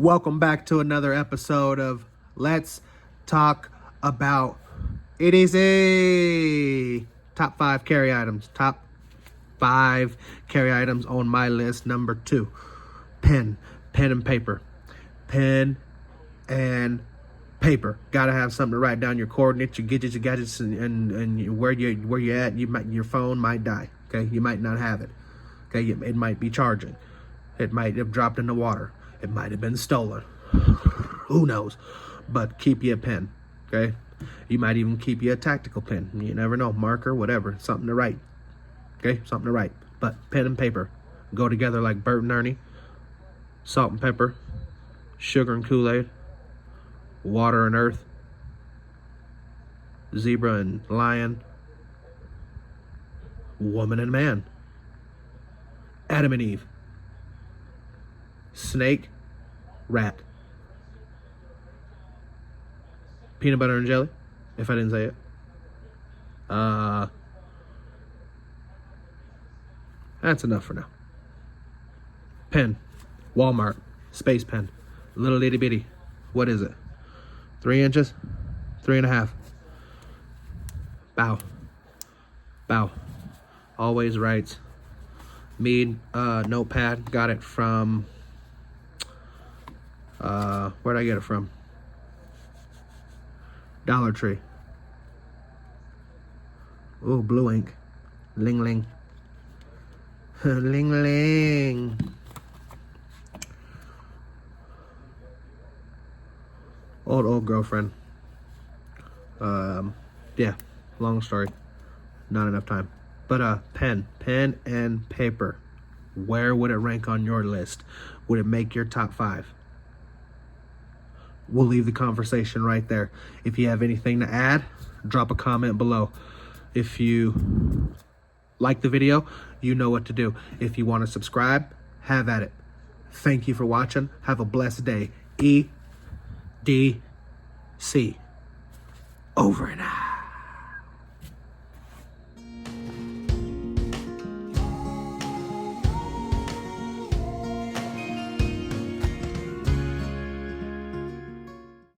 Welcome back to another episode of Let's Talk About EDC. Top 5 carry items. Top 5 carry items on my list. Number 2, pen and paper. Pen and paper. Gotta have something to write down your coordinates, your gadgets, and where you at. Your phone might die. Okay, you might not have it. Okay, it might be charging. It might have dropped in the water. It might have been stolen. Who knows? But keep you a pen. Okay, you might even keep you a tactical pen. You never know, marker, whatever, something to write. Okay, something to write. But pen and paper go together like Bert and Ernie. Salt and pepper, sugar and Kool-Aid, water and earth, zebra and lion, woman and man, Adam and Eve, snake, rat, peanut butter and jelly, if I didn't say it. That's enough for now. Pen, Walmart, space pen, little itty bitty. What is it? 3 inches? 3.5. Bow. Always writes. Mead notepad. Got it from where'd I get it from? Dollar Tree. Ooh, blue ink. Ling ling. Ling ling. Old girlfriend. Yeah, long story. Not enough time. But pen and paper. Where would it rank on your list? Would it make your top 5? We'll leave the conversation right there. If you have anything to add, drop a comment below. If you like the video, you know what to do. If you want to subscribe, have at it. Thank you for watching. Have a blessed day. EDC. Over and out.